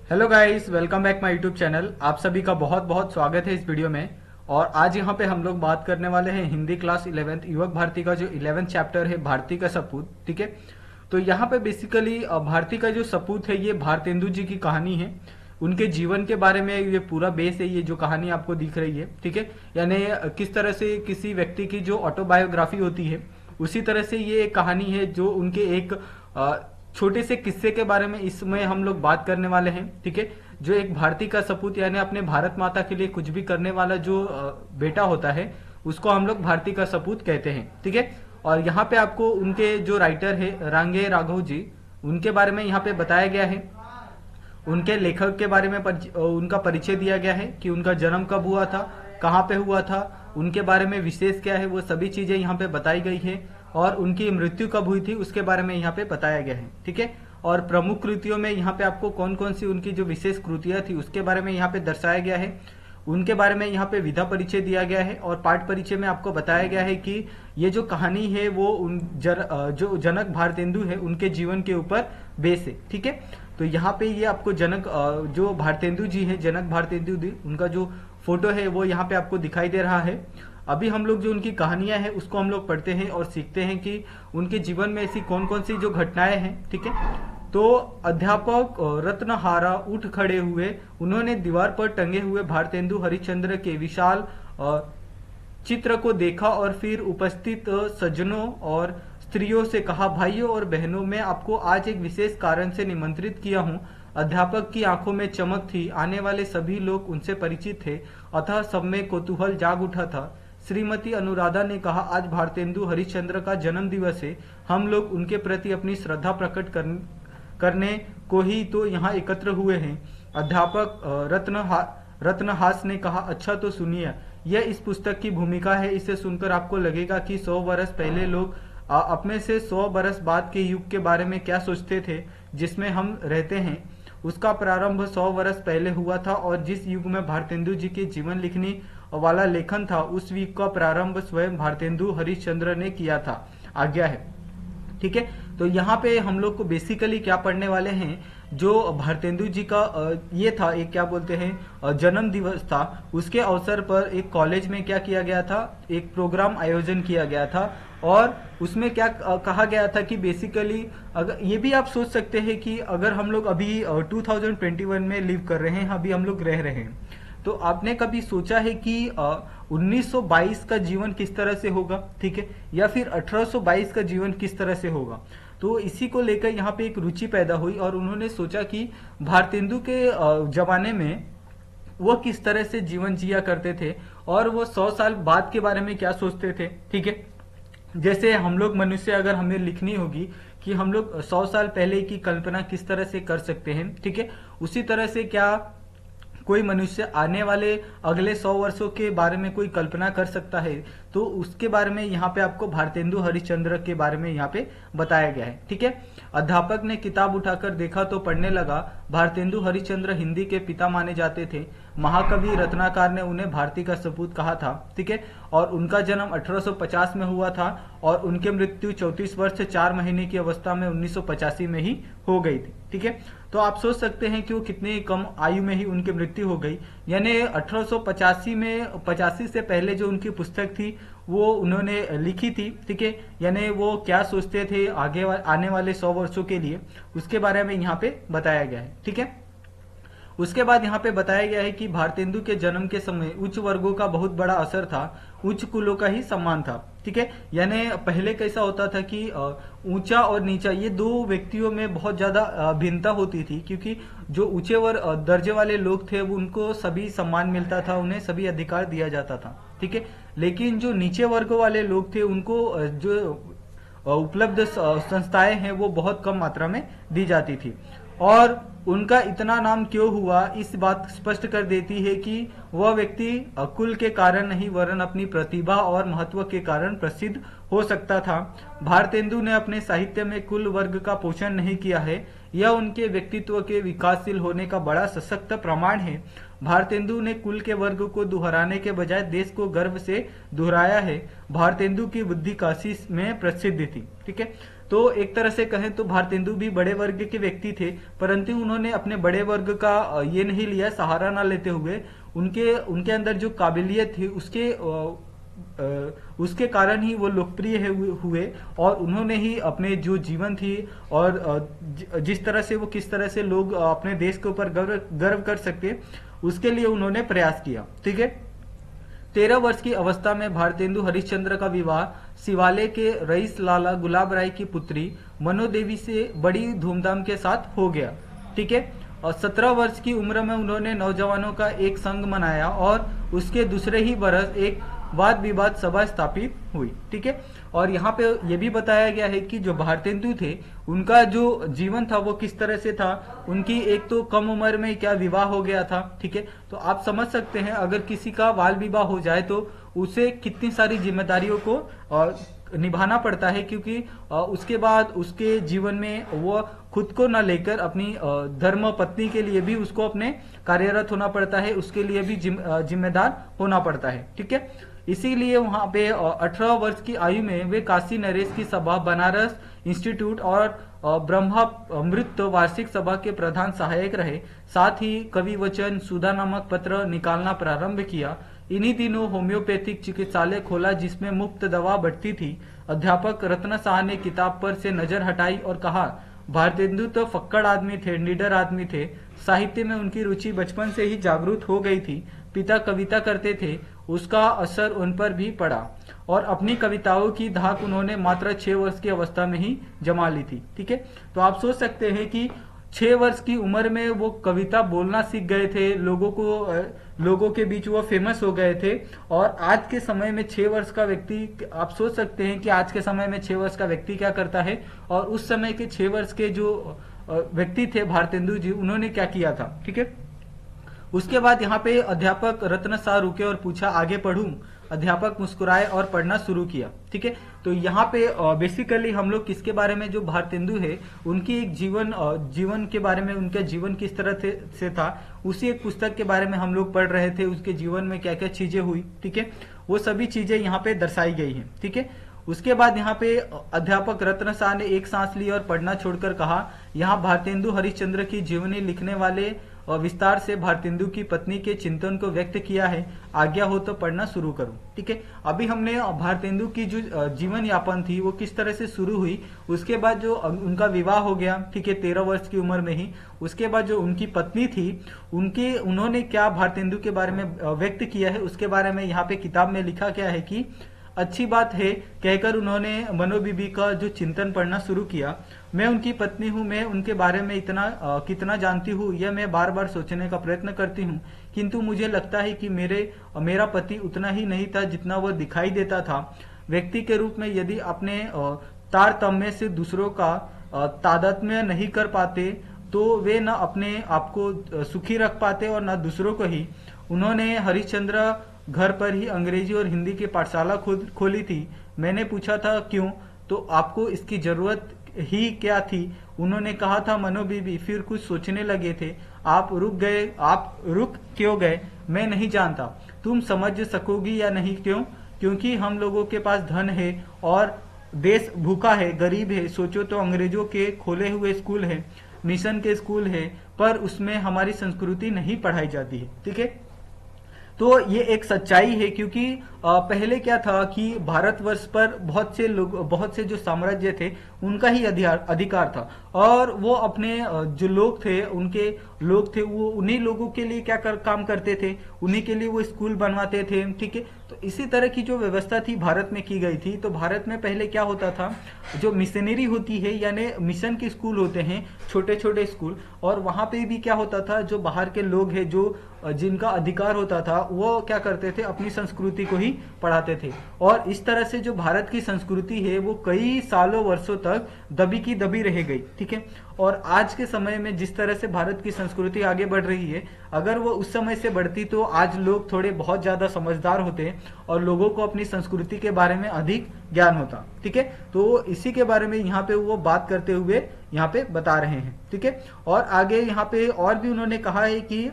Hello guys, welcome back my YouTube channel. आप सभी का बहुत बहुत स्वागत है इस वीडियो में। और आज यहाँ पे हम लोग बात करने वाले हैं हिंदी क्लास 11th युवक भारती का जो 11th चैप्टर है भारती का सपूत। ठीक है, तो यहाँ पे बेसिकली भारती का जो सपूत है ये भारतेंदु जी की कहानी है। उनके जीवन के बारे में ये पूरा बेस है, ये जो कहानी आपको दिख रही है। ठीक है, यानी किस तरह से किसी व्यक्ति की जो ऑटोबायोग्राफी होती है उसी तरह से ये एक कहानी है जो उनके एक छोटे से किस्से के बारे में इसमें हम लोग बात करने वाले हैं। ठीक है, जो एक भारती का सपूत यानी अपने भारत माता के लिए कुछ भी करने वाला जो बेटा होता है उसको हम लोग भारती का सपूत कहते हैं। ठीक है, और यहाँ पे आपको उनके जो राइटर है रांगे राघव जी, उनके बारे में यहाँ पे बताया गया है। उनके लेखक के बारे में उनका परिचय दिया गया है कि उनका जन्म कब हुआ था, कहाँ पे हुआ था, उनके बारे में विशेष क्या है, वो सभी चीजें यहाँ पे बताई गई है। और उनकी मृत्यु कब हुई थी उसके बारे में यहाँ पे बताया गया है। ठीक है, और प्रमुख कृतियों में यहाँ पे आपको कौन कौन सी उनकी जो विशेष कृतियां थी उसके बारे में यहाँ पे दर्शाया गया है। उनके बारे में यहाँ पे विधा परिचय दिया गया है और पाठ परिचय में आपको बताया गया है कि ये जो कहानी है वो जो जनक भारतेंदु है उनके जीवन के ऊपर बेस है। ठीक है, तो यहाँ पे ये आपको जो भारतेंदु जी है, जनक भारतेंदु जी, उनका जो फोटो है वो यहाँ पे आपको दिखाई दे रहा है। अभी हम लोग जो उनकी कहानियां हैं उसको हम लोग पढ़ते हैं और सीखते हैं कि उनके जीवन में ऐसी कौन कौन सी जो घटनाएं हैं। ठीक है, तो अध्यापक रत्नहारा उठ खड़े हुए, उन्होंने दीवार पर टंगे हुए भारतेंदु हरिश्चंद्र के विशाल चित्र को देखा और फिर उपस्थित सज्जनों और स्त्रियों से कहा, भाइयों और बहनों, मैं आपको आज एक विशेष कारण से निमंत्रित किया हूँ। अध्यापक की आंखों में चमक थी, आने वाले सभी लोग उनसे परिचित थे, अतः सब में कौतूहल जाग उठा था। श्रीमती अनुराधा ने कहा, आज भारतेंदु हरिश्चंद्र का जन्म दिवस है, हम लोग उनके प्रति अपनी श्रद्धा प्रकट करने को ही तो यहाँ एकत्र हुए हैं। अध्यापक रत्नहास ने कहा, अच्छा तो सुनिए, यह इस पुस्तक की भूमिका है। इसे सुनकर आपको लगेगा कि 100 वर्ष पहले लोग अपने से 100 बरस बाद के युग के बारे में क्या सोचते थे जिसमें हम रहते हैं। उसका प्रारंभ 100 वर्ष पहले हुआ था और जिस युग में भारतेंदु जी के जीवन लिखने वाला लेखन था उस युग का प्रारंभ स्वयं भारतेंदु हरिश्चंद्र ने किया था। आज्ञा है। ठीक है, तो यहाँ पे हम लोग को बेसिकली क्या पढ़ने वाले हैं, जो भारतेंदु जी का ये था, एक क्या बोलते हैं जन्म दिवस था, उसके अवसर पर एक कॉलेज में क्या किया गया था, एक प्रोग्राम आयोजन किया गया था। और उसमें क्या कहा गया था कि बेसिकली अगर ये भी आप सोच सकते हैं कि अगर हम लोग अभी 2021 में लिव कर रहे हैं, अभी हम लोग रह रहे हैं, तो आपने कभी सोचा है कि 1922 का जीवन किस तरह से होगा, ठीक है, या फिर 1822 का जीवन किस तरह से होगा। तो इसी को लेकर यहाँ पे एक रुचि पैदा हुई और उन्होंने सोचा कि भारतेंदु के जमाने में वो किस तरह से जीवन जिया करते थे और वो 100 साल बाद के बारे में क्या सोचते थे। ठीक है, जैसे हम लोग मनुष्य अगर हमें लिखनी होगी कि हम लोग 100 साल पहले की कल्पना किस तरह से कर सकते हैं, ठीक है, उसी तरह से क्या कोई मनुष्य आने वाले अगले 100 वर्षों के बारे में कोई कल्पना कर सकता है। तो उसके बारे में यहाँ पे आपको भारतेंदु हरिश्चंद्र के बारे में यहाँ पे बताया गया है। ठीक है, अध्यापक ने किताब उठाकर देखा तो पढ़ने लगा। भारतेंदु हरिश्चंद्र हिंदी के पिता माने जाते थे। महाकवि रत्नाकर ने उन्हें भारती का सपूत कहा था। ठीक है, और उनका जन्म 1850 में हुआ था और उनकी मृत्यु 34 वर्ष 4 महीने की अवस्था में 1985 में ही हो गई थी। ठीक है, तो आप सोच सकते हैं कि वो कितनी कम आयु में ही उनकी मृत्यु हो गई। यानी 1885 में 85 से पहले जो उनकी पुस्तक थी वो उन्होंने लिखी थी। ठीक है, यानी वो क्या सोचते थे आगे आने वाले 100 वर्षों के लिए, उसके बारे में यहाँ पे बताया गया है। ठीक है, उसके बाद यहाँ पे बताया गया है कि भारतेंदु के जन्म के समय उच्च वर्गों का बहुत बड़ा असर था, उच्च कुलों का ही सम्मान था। ठीक है, यानी पहले कैसा होता था कि ऊंचा और नीचा ये दो व्यक्तियों में बहुत ज्यादा भिन्नता होती थी, क्योंकि जो ऊंचे दर्जे वाले लोग थे उनको सभी सम्मान मिलता था, उन्हें सभी अधिकार दिया जाता था। ठीक है, लेकिन जो नीचे वर्ग वाले लोग थे उनको जो उपलब्ध संस्थाएं हैं वो बहुत कम मात्रा में दी जाती थी। और उनका इतना नाम क्यों हुआ इस बात स्पष्ट कर देती है कि वह व्यक्ति कुल के कारण नहीं वरन अपनी प्रतिभा और महत्व के कारण प्रसिद्ध हो सकता था। भारतेंदु ने अपने साहित्य में कुल वर्ग का पोषण नहीं किया है, यह उनके व्यक्तित्व के विकासशील होने का बड़ा सशक्त प्रमाण है। भारतेंदु ने कुल के वर्ग को दोहराने के बजाय देश को गर्व से दोहराया है। भारतेंदु की बुद्धि काशी में प्रसिद्ध थी। ठीक है, तो एक तरह से कहें तो भारतेंदु भी बड़े वर्ग के व्यक्ति थे, परंतु उन्होंने अपने बड़े वर्ग का ये नहीं लिया, सहारा ना लेते हुए उनके उनके अंदर जो काबिलियत थी उसके कारण ही वो लोकप्रिय हुए, और उन्होंने ही अपने जो जीवन थी और जिस तरह से वो किस तरह से लोग अपने देश के ऊपर गर्व कर सकते, उसके लिए उन्होंने प्रयास किया। ठीक है, 13 वर्ष की अवस्था में भारतेंदु हरिश्चंद्र का विवाह शिवालय के रईस लाला गुलाब राय की पुत्री मनोदेवी से बड़ी धूमधाम के साथ हो गया। ठीक है, और 17 वर्ष की उम्र में उन्होंने नौजवानों का एक संघ बनाया और उसके दूसरे ही बरस एक वाद विवाद सभा स्थापित हुई। ठीक है, और यहाँ पे ये भी बताया गया है कि जो भारतेंदु थे उनका जो जीवन था वो किस तरह से था। उनकी एक तो कम उम्र में क्या विवाह हो गया था। ठीक है, तो आप समझ सकते हैं अगर किसी का बाल विवाह हो जाए तो उसे कितनी सारी जिम्मेदारियों को निभाना पड़ता है, क्योंकि उसके बाद उसके जीवन में वो खुद को न लेकर अपनी धर्म पत्नी के लिए भी उसको अपने कार्यरत होना पड़ता है, उसके लिए भी जिम्मेदार होना पड़ता है। ठीक है, इसीलिए वहां पे 18 वर्ष की आयु में वे काशी नरेश की सभा, बनारस इंस्टीट्यूट और ब्रह्मामृत वार्षिक सभा के प्रधान सहायक रहे। साथ ही कवि वचन, सुधा नामक पत्र निकालना प्रारंभ किया। इन्हीं दिनों होम्योपैथिक चिकित्सालय खोला जिसमें मुफ्त दवा बढ़ती थी। अध्यापक रत्न शाह ने किताब पर से नजर हटाई और कहा, भारतेंदु तो फक्कड़ आदमी थे, निडर आदमी थे। साहित्य में उनकी रुचि बचपन से ही जागरूक हो गई थी। पिता कविता करते थे, उसका असर उन पर भी पड़ा और अपनी कविताओं की धाक उन्होंने मात्र 6 वर्ष की अवस्था में ही जमा ली थी। ठीक है, तो आप सोच सकते हैं कि 6 वर्ष की उम्र में वो कविता बोलना सीख गए थे, लोगों के बीच वो फेमस हो गए थे। और आज के समय में 6 वर्ष का व्यक्ति, आप सोच सकते हैं कि आज के समय में 6 वर्ष का व्यक्ति क्या करता है, और उस समय के 6 वर्ष के जो व्यक्ति थे भारतेंदु जी, उन्होंने क्या किया था। ठीक है, उसके बाद यहाँ पे अध्यापक रत्न शाह रुके और पूछा, आगे पढ़ूं? अध्यापक मुस्कुराए और पढ़ना शुरू किया। ठीक है, तो यहाँ पे बेसिकली हम लोग किसके बारे में, जो भारतेंदु है उनकी एक जीवन के बारे में, उनका जीवन किस तरह से था, उसी एक पुस्तक के बारे में हम लोग पढ़ रहे थे। उसके जीवन में क्या क्या चीजें हुई, ठीक है, वो सभी चीजें यहाँ पे दर्शाई गई है। ठीक है, उसके बाद यहाँ पे अध्यापक रत्न शाह ने एक सांस ली और पढ़ना छोड़कर कहा, यहाँ भारतेंदु हरिश्चंद्र की जीवनी लिखने वाले विस्तार से भारतेंदु की पत्नी के चिंतन को व्यक्त किया है। आज्ञा हो तो पढ़ना शुरू करूं। ठीक है, अभी हमने भारतेंदु की जो जीवन यापन थी वो किस तरह से शुरू हुई, उसके बाद जो उनका विवाह हो गया, ठीक है, 13 वर्ष की उम्र में ही। उसके बाद जो उनकी पत्नी थी उन्होंने क्या भारतेंदु के बारे में व्यक्त किया है, उसके बारे में यहाँ पे किताब में लिखा क्या है कि अच्छी बात है कहकर उन्होंने मनोबीबी का जो चिंतन पढ़ना शुरू किया। मैं उनकी पत्नी हूँ, मैं उनके बारे में कितना जानती हूँ यह मैं बार बार सोचने का प्रयत्न करती हूँ, किंतु मुझे लगता है कि मेरा पति उतना ही नहीं था जितना वह दिखाई देता था। व्यक्ति के रूप में यदि अपने तारतम्य से दूसरों का तादात्म्य नहीं कर पाते तो वे न अपने आप को सुखी रख पाते और न दूसरों को ही। उन्होंने हरिश्चंद्र घर पर ही अंग्रेजी और हिंदी की पाठशाला खोली थी। मैंने पूछा था क्यों, तो आपको इसकी जरूरत ही क्या थी? उन्होंने कहा था मनोबीबी। फिर कुछ सोचने लगे थे। आप रुक क्यों गए? मैं नहीं जानता। तुम समझ सकोगी या नहीं? क्यों? क्योंकि हम लोगों के पास धन है और देश भूखा है, गरीब है। सोचो तो अंग्रेजों के खोले हुए स्कूल है, मिशन के स्कूल है, पर उसमें हमारी संस्कृति नहीं पढ़ाई जाती है। ठीक है, तो ये एक सच्चाई है, क्योंकि पहले क्या था कि भारतवर्ष पर बहुत से जो साम्राज्य थे उनका ही अधिकार था, और वो अपने जो लोग थे वो उन्हीं लोगों के लिए काम करते थे, उन्हीं के लिए वो स्कूल बनवाते थे। ठीक है, तो इसी तरह की जो व्यवस्था थी भारत में की गई थी। तो भारत में पहले क्या होता था, जो मिशनरी होती है यानी मिशन के स्कूल होते हैं, छोटे छोटे स्कूल, और वहां पे भी क्या होता था, जो बाहर के लोग हैं, जो जिनका अधिकार होता था, वो क्या करते थे, अपनी संस्कृति को ही पढ़ाते थे। और इस तरह से जो भारत की संस्कृति है वो कई सालों वर्षों तक दबी की दबी रह गई। ठीक है, और आज के समय में जिस तरह से भारत की संस्कृति आगे बढ़ रही है, अगर वो उस समय से बढ़ती तो आज लोग थोड़े बहुत ज्यादा समझदार होते और लोगों को अपनी संस्कृति के बारे में अधिक ज्ञान होता। ठीक है, तो इसी के बारे में यहाँ पे वो बात करते हुए यहाँ पे बता रहे हैं। ठीक है, और आगे यहाँ पे और भी उन्होंने कहा है कि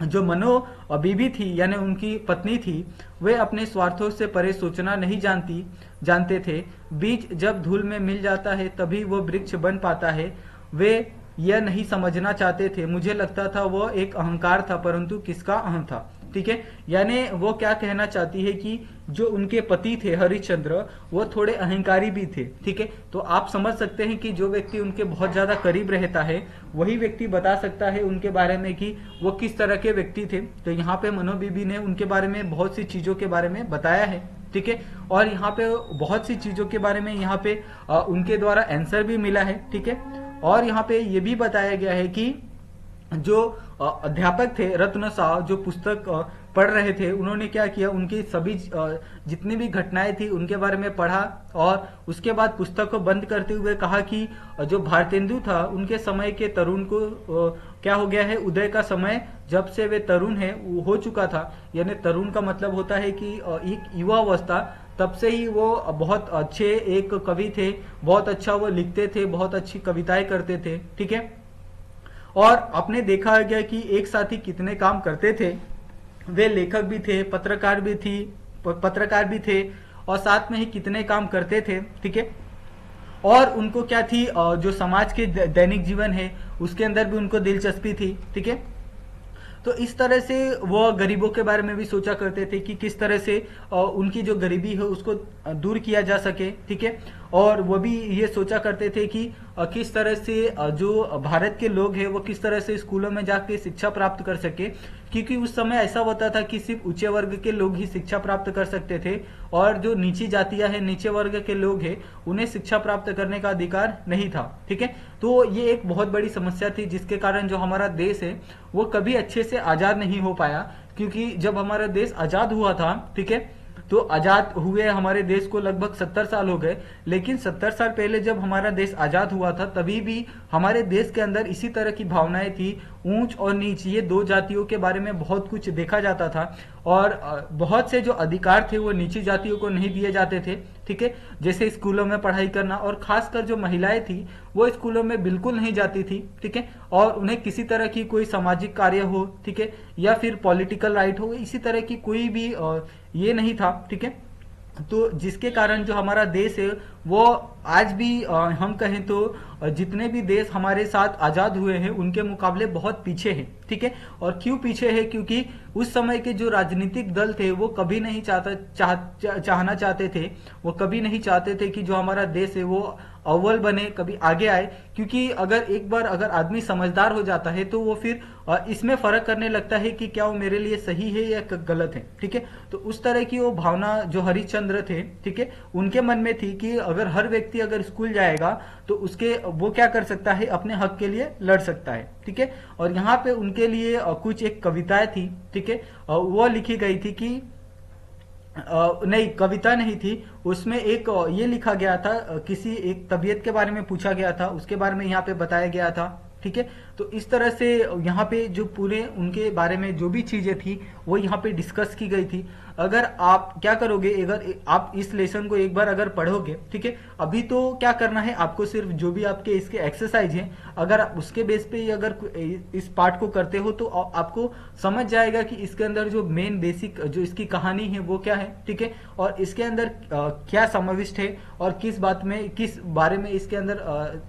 जो मनो बीबी थी यानी उनकी पत्नी थी, वे अपने स्वार्थों से परे सोचना नहीं जानते थे। बीज जब धूल में मिल जाता है तभी वो वृक्ष बन पाता है। वे यह नहीं समझना चाहते थे। मुझे लगता था वो एक अहंकार था, परंतु किसका अहम था। ठीक है, यानी वो क्या कहना चाहती है कि जो उनके पति थे हरिश्चंद्र, वो थोड़े अहंकारी भी थे। ठीक है, तो आप समझ सकते हैं कि जो व्यक्ति उनके बहुत ज्यादा करीब रहता है वही व्यक्ति बता सकता है उनके बारे में कि वो किस तरह के व्यक्ति थे। तो यहाँ पे मनो बीबी ने उनके बारे में बहुत सी चीजों के बारे में बताया है। ठीक है, और यहाँ पे बहुत सी चीजों के बारे में यहाँ पे उनके द्वारा आंसर भी मिला है। ठीक है, और यहाँ पे ये भी बताया गया है कि जो अध्यापक थे रत्न शाह, जो पुस्तक पढ़ रहे थे, उन्होंने क्या किया, उनकी सभी जितनी भी घटनाएं थी उनके बारे में पढ़ा और उसके बाद पुस्तक को बंद करते हुए कहा कि जो भारतेंदु था उनके समय के तरुण को क्या हो गया है, उदय का समय जब से वे तरुण है वो हो चुका था। यानी तरुण का मतलब होता है कि एक युवा अवस्था, तब से ही वो बहुत अच्छे एक कवि थे, बहुत अच्छा वो लिखते थे, बहुत अच्छी कविताएं करते थे। ठीक है, और आपने देखा गया कि एक साथ ही कितने काम करते थे। वे लेखक भी थे, पत्रकार भी थे और साथ में ही कितने काम करते थे। ठीक है, और उनको क्या थी, जो समाज के दैनिक जीवन है उसके अंदर भी उनको दिलचस्पी थी। ठीक है, तो इस तरह से वो गरीबों के बारे में भी सोचा करते थे कि किस तरह से उनकी जो गरीबी है उसको दूर किया जा सके। ठीक है, और वो भी ये सोचा करते थे कि किस तरह से जो भारत के लोग हैं वो किस तरह से स्कूलों में जाके शिक्षा प्राप्त कर सके, क्योंकि उस समय ऐसा होता था कि सिर्फ ऊंचे वर्ग के लोग ही शिक्षा प्राप्त कर सकते थे और जो नीची जातियां हैं, नीचे वर्ग के लोग हैं, उन्हें शिक्षा प्राप्त करने का अधिकार नहीं था। ठीक है, तो ये एक बहुत बड़ी समस्या थी जिसके कारण जो हमारा देश है वो कभी अच्छे से आजाद नहीं हो पाया। क्योंकि जब हमारा देश आजाद हुआ था, ठीक है, तो आजाद हुए हमारे देश को लगभग 70 साल हो गए, लेकिन 70 साल पहले जब हमारा देश आजाद हुआ था तभी भी हमारे देश के अंदर इसी तरह की भावनाएं थी। ऊंच और नीच ये दो जातियों के बारे में बहुत कुछ देखा जाता था और बहुत से जो अधिकार थे वो नीची जातियों को नहीं दिए जाते थे। ठीक है, जैसे स्कूलों में पढ़ाई करना, और खासकर जो महिलाएं थी वो स्कूलों में बिल्कुल नहीं जाती थी। ठीक है, और उन्हें किसी तरह की कोई सामाजिक कार्य हो, ठीक है, या फिर पॉलिटिकल राइट हो, इसी तरह की कोई भी ये नहीं था। ठीक है, तो जिसके कारण जो हमारा देश है वो आज भी हम कहें तो जितने भी देश हमारे साथ आजाद हुए हैं उनके मुकाबले बहुत पीछे हैं। ठीक है, और क्यों पीछे है, क्योंकि उस समय के जो राजनीतिक दल थे वो कभी नहीं चाहना चाहते थे, वो कभी नहीं चाहते थे कि जो हमारा देश है वो अव्वल बने, कभी आगे आए। क्योंकि अगर एक बार अगर आदमी समझदार हो जाता है तो वो फिर इसमें फर्क करने लगता है कि क्या वो मेरे लिए सही है या गलत है। ठीक है, तो उस तरह की वो भावना जो हरिश्चंद्र थे, ठीक है, उनके मन में थी कि अगर हर व्यक्ति अगर स्कूल जाएगा तो उसके वो क्या कर सकता है, अपने हक के लिए लड़ सकता है। ठीक है, और यहाँ पे उनके लिए कुछ एक कविताएं थी। ठीक है, वो लिखी गई थी कि नहीं, कविता नहीं थी, उसमें एक ये लिखा गया था, किसी एक तबीयत के बारे में पूछा गया था, उसके बारे में यहाँ पे बताया गया था। ठीक है, तो इस तरह से यहाँ पे जो पूरे उनके बारे में जो भी चीजें थी वो यहाँ पे डिस्कस की गई थी। अगर आप क्या करोगे, अगर आप इस लेसन को एक बार अगर पढ़ोगे, ठीक है, अभी तो क्या करना है आपको, सिर्फ जो भी आपके इसके एक्सरसाइज हैं अगर आप उसके बेस पे ही अगर इस पार्ट को करते हो तो आपको समझ जाएगा कि इसके अंदर जो मेन बेसिक जो इसकी कहानी है वो क्या है। ठीक है, और इसके अंदर क्या समाविष्ट है और किस बारे में इसके अंदर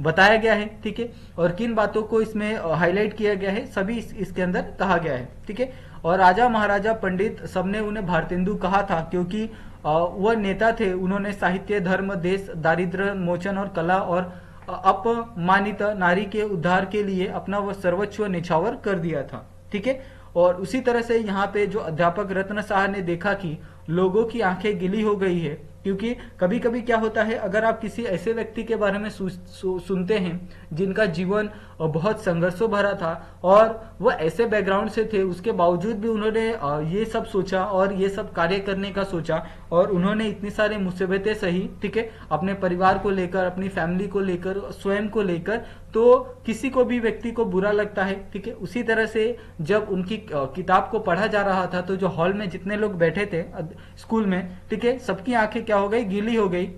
बताया गया है। ठीक है, और किन बातों को इसमें हाईलाइट किया गया है, सभी इसके अंदर कहा गया है। ठीक है, और राजा महाराजा पंडित सबने उन्हें भारतेंदु कहा था क्योंकि वह नेता थे। उन्होंने साहित्य, धर्म, देश, दारिद्र्य मोचन और कला और अपमानित नारी के उद्धार के लिए अपना वह सर्वस्व निछावर कर दिया था। ठीक है, और उसी तरह से यहाँ पे जो अध्यापक रत्न शाह ने देखा कि लोगों की आंखें गीली हो गई है, क्योंकि कभी कभी क्या होता है, अगर आप किसी ऐसे व्यक्ति के बारे में सुनते हैं जिनका जीवन बहुत संघर्षों भरा था और वह ऐसे बैकग्राउंड से थे, उसके बावजूद भी उन्होंने ये सब सोचा और ये सब कार्य करने का सोचा और उन्होंने इतनी सारी मुसीबतें सही। ठीक है, अपने परिवार को लेकर, अपनी फैमिली को लेकर, स्वयं को लेकर, तो किसी को भी व्यक्ति को बुरा लगता है। ठीक है, उसी तरह से जब उनकी किताब को पढ़ा जा रहा था तो जो हॉल में जितने लोग बैठे थे स्कूल में, ठीक है, सबकी आंखें क्या हो गई, गीली हो गई।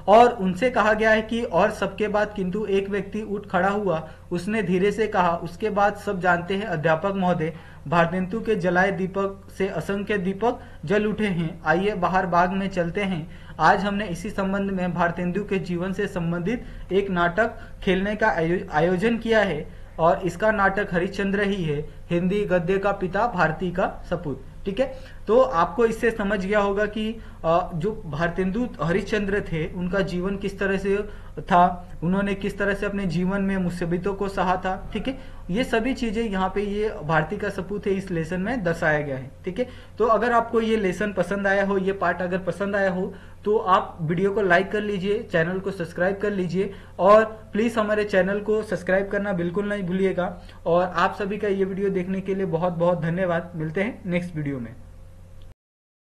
और उनसे कहा गया है कि और सबके बाद किंतु एक व्यक्ति उठ खड़ा हुआ, उसने धीरे से कहा, उसके बाद सब जानते हैं अध्यापक महोदय, भारतेंदु के जलाए दीपक से असंख्य दीपक जल उठे हैं, आइए बाहर बाग में चलते हैं। आज हमने इसी संबंध में भारतेंदु के जीवन से संबंधित एक नाटक खेलने का आयोजन किया है और इसका नाटक हरिश्चंद्र ही है, हिंदी गद्य का पिता, भारती का सपूत। ठीक है, तो आपको इससे समझ गया होगा कि जो भारतेंदु हरिश्चंद्र थे उनका जीवन किस तरह से था, उन्होंने किस तरह से अपने जीवन में मुसीबतों को सहा था। ठीक है, ये सभी चीजें यहाँ पे ये भारती का सपूत है इस लेसन में दर्शाया गया है। ठीक है, तो अगर आपको ये लेसन पसंद आया हो, ये पार्ट अगर पसंद आया हो तो आप वीडियो को लाइक कर लीजिए, चैनल को सब्सक्राइब कर लीजिए और प्लीज हमारे चैनल को सब्सक्राइब करना बिल्कुल नहीं भूलिएगा। और आप सभी का ये वीडियो देखने के लिए बहुत बहुत धन्यवाद। मिलते हैं नेक्स्ट वीडियो में।